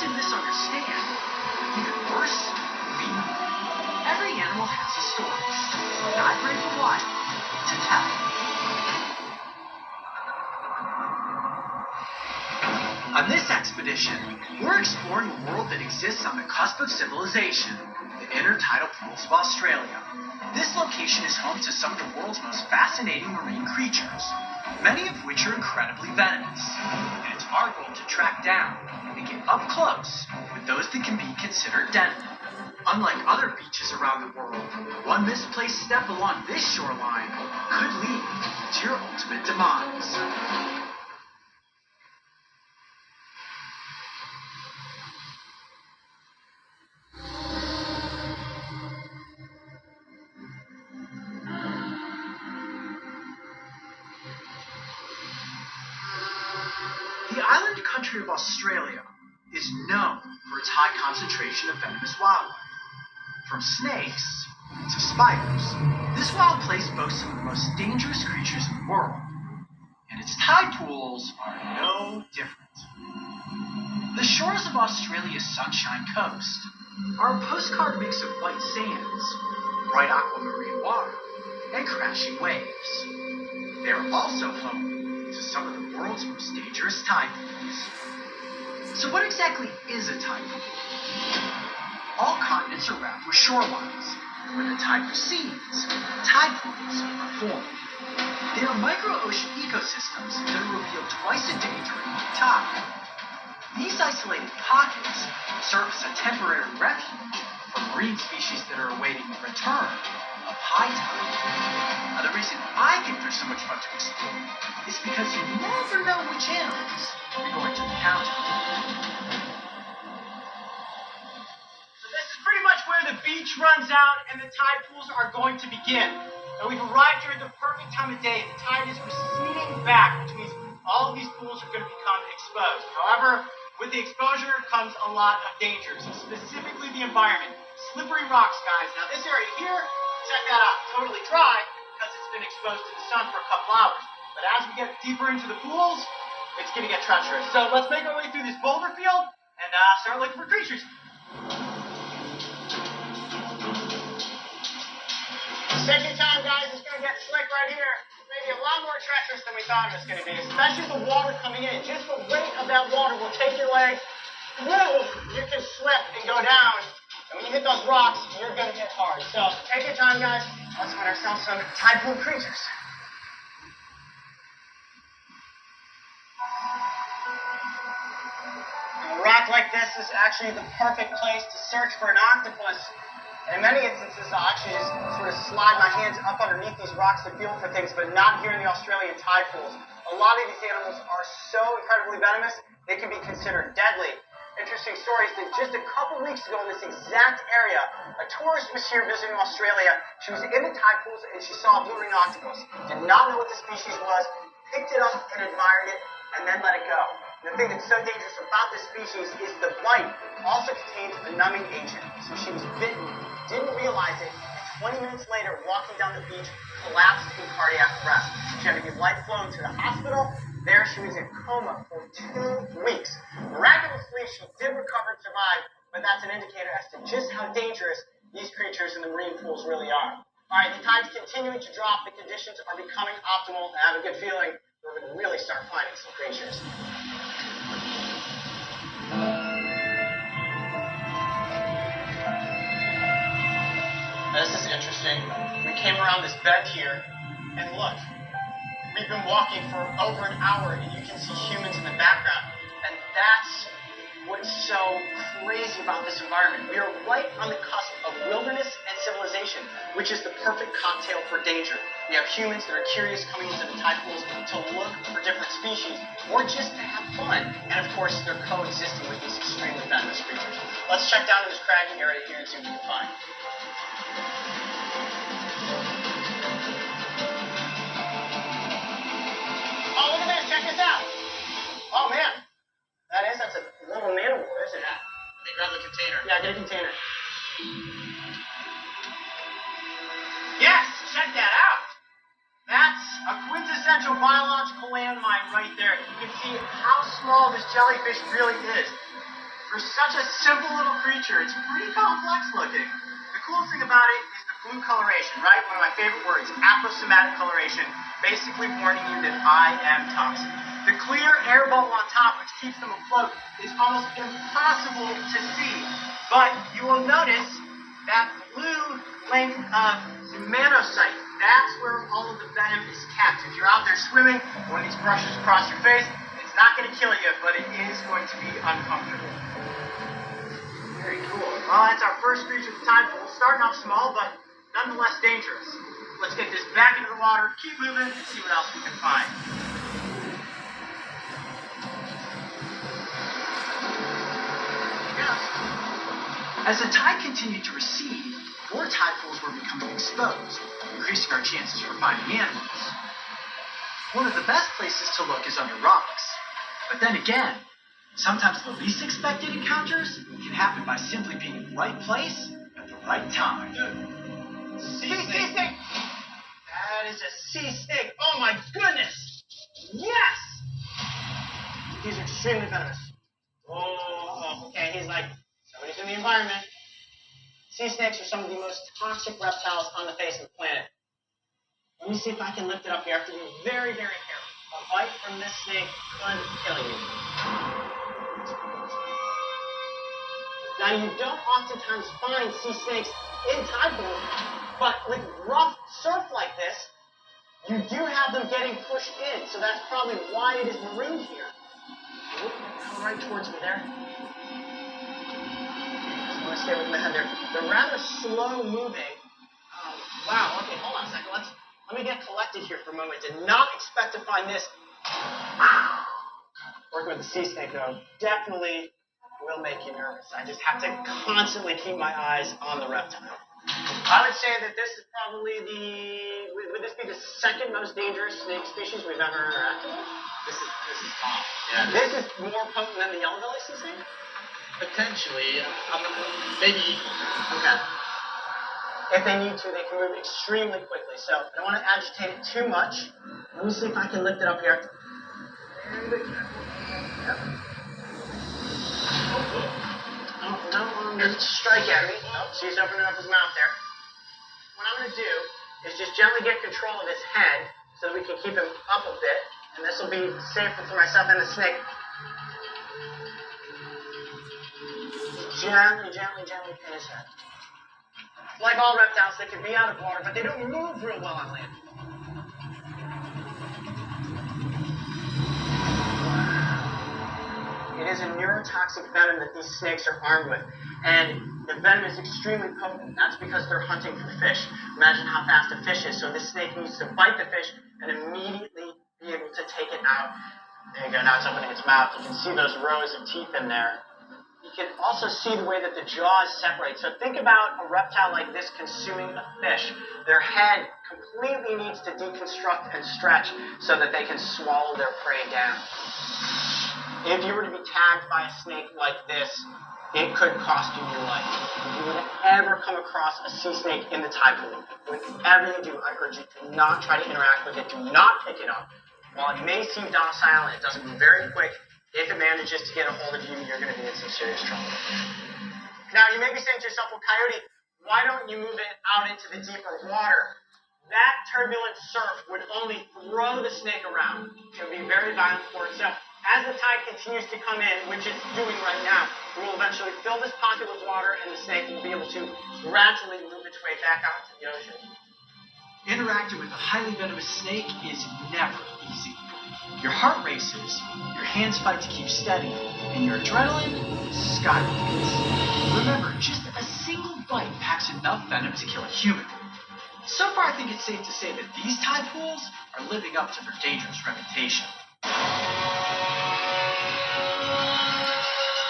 often misunderstand, or even worse, fear. Every animal has a story, not brave and wild, to tell. On this expedition, we're exploring a world that exists on the cusp of civilization, the intertidal pools of Australia. This location is home to some of the world's most fascinating marine creatures, many of which are incredibly venomous. And it's our goal to track down and get up close with those that can be considered deadly. Unlike other beaches around the world, one misplaced step along this shoreline could lead to your ultimate demise. The island country of Australia is known for its high concentration of venomous wildlife. From snakes to spiders, this wild place boasts some of the most dangerous creatures in the world, and its tide pools are no different. The shores of Australia's Sunshine Coast are a postcard mix of white sands, bright aquamarine water, and crashing waves. They are also home to some of the world's most dangerous tide pools. So what exactly is a tide pool? All continents are wrapped with shorelines. When the tide recedes, tide pools are formed. They are micro-ocean ecosystems that are revealed twice a day during peak tide. These isolated pockets serve as a temporary refuge for marine species that are awaiting the return of high tide. Now, the reason I think they're so much fun to explore is because you never know which animals you're going to encounter. Where the beach runs out and the tide pools are going to begin. And we've arrived here at the perfect time of day. The tide is receding back, which means all of these pools are going to become exposed. However, with the exposure comes a lot of dangers, specifically the environment. Slippery rocks, guys. Now this area here, check that out, totally dry because it's been exposed to the sun for a couple hours. But as we get deeper into the pools, it's going to get treacherous. So let's make our way through this boulder field and start looking for creatures. Take your time, guys. It's going to get slick right here. Maybe a lot more treacherous than we thought it was going to be, especially the water coming in. Just the weight of that water will take your legs. Whoa! You can slip and go down. And when you hit those rocks, you're going to hit hard. So take your time, guys. Let's find ourselves some tide pool creatures. A rock like this is actually the perfect place to search for an octopus. In many instances, I'll actually just sort of slide my hands up underneath these rocks to feel for things, but not here in the Australian tide pools. A lot of these animals are so incredibly venomous, they can be considered deadly. Interesting story is that just a couple weeks ago in this exact area, a tourist was here visiting Australia. She was in the tide pools and she saw a blue ring octopus. Did not know what the species was, picked it up and admired it, and then let it go. The thing that's so dangerous about this species is the bite also contains a numbing agent. So she was bitten, didn't realize it, and 20 minutes later, walking down the beach, collapsed in cardiac arrest. She had to be life flown to the hospital. There she was in coma for 2 weeks. Miraculously, she did recover and survive, but that's an indicator as to just how dangerous these creatures in the marine pools really are. All right, the tide's continuing to drop. The conditions are becoming optimal. I have a good feeling we're going to really start finding some creatures. Now, this is interesting. We came around this bend here, and look, we've been walking for over an hour, and you can see humans in the background. And that's what's so crazy about this environment. We are right on the cusp of wilderness and civilization, which is the perfect cocktail for danger. We have humans that are curious coming into the tide pools to look for different species, or just to have fun. And of course, they're coexisting with these extremely venomous creatures. Let's check down in this craggy area here and see what we can find. Oh, look at this. Check this out. Oh, man. That's a little man-war, isn't it? Let me grab the container. Yeah, get a container. Yes, check that out. That's a quintessential biological landmine right there. You can see how small this jellyfish really is. For such a simple little creature, it's pretty complex looking. The cool thing about it is the blue coloration, right? One of my favorite words, aprosomatic coloration, basically warning you that I am toxic. The clear air bubble on top, which keeps them afloat, is almost impossible to see. But you will notice that blue length of humanocyte. That's where all of the venom is kept. If you're out there swimming, one of these brushes across your face, it's not going to kill you, but it is going to be uncomfortable. Very cool. Well, that's our first creature of the tide pool. Starting off small, but nonetheless dangerous. Let's get this back into the water, keep moving, and see what else we can find. As the tide continued to recede, more tide pools were becoming exposed, increasing our chances for finding animals. One of the best places to look is under rocks. But then again, sometimes the least expected encounters can happen by simply being in the right place at the right time. Sea snake! That is a sea snake! Oh my goodness! Yes! He's extremely venomous. Oh, okay, he's like, somebody's in the environment. Sea snakes are some of the most toxic reptiles on the face of the planet. Let me see if I can lift it up here. I have to be very, very careful. A bite from this snake could kill you. Now, you don't oftentimes find sea snakes in tide pools, but with rough surf like this, you do have them getting pushed in, so that's probably why it is marooned here. Come right towards me there. I'm going to stay with my hand there. They're rather slow moving. Wow, okay, hold on a second. Let me get collected here for a moment. Did not expect to find this. Working with the sea snake, though, definitely will make you nervous. I just have to constantly keep my eyes on the reptile. I would say that this is probably would this be the second most dangerous snake species we've ever interacted with? This is top. Yeah. This is more potent than the yellow belly sea snake? Potentially, maybe equal. Okay. If they need to, they can move extremely quickly. So I don't want to agitate it too much. Let me see if I can lift it up here. Yep. Oh, no, doesn't strike at me. Oh, see, he's opening up his mouth there. What I'm going to do is just gently get control of his head so that we can keep him up a bit. And this will be safer for myself and the snake. Gently pin his head. Like all reptiles, they can be out of water, but they don't move real well on land. It is a neurotoxic venom that these snakes are armed with. And the venom is extremely potent. That's because they're hunting for fish. Imagine how fast a fish is. So this snake needs to bite the fish and immediately be able to take it out. There you go. Now it's opening its mouth. You can see those rows of teeth in there. You can also see the way that the jaws separate. So think about a reptile like this consuming a fish. Their head completely needs to deconstruct and stretch so that they can swallow their prey down. If you were to be tagged by a snake like this, it could cost you your life. If you would ever come across a sea snake in the tide pool, whatever you do, I urge you to not try to interact with it. Do not pick it up. While it may seem docile and it doesn't move very quick, if it manages to get a hold of you, you're going to be in some serious trouble. Now, you may be saying to yourself, well, Coyote, why don't you move it out into the deeper water? That turbulent surf would only throw the snake around. It would be very violent for it. So, as the tide continues to come in, which it's doing right now, we will eventually fill this pocket with water, and the snake will be able to gradually move its way back out into the ocean. Interacting with a highly venomous snake is never easy. Your heart races, your hands fight to keep steady, and your adrenaline skyrockets. Remember, just a single bite packs enough venom to kill a human. So far, I think it's safe to say that these tide pools are living up to their dangerous reputation.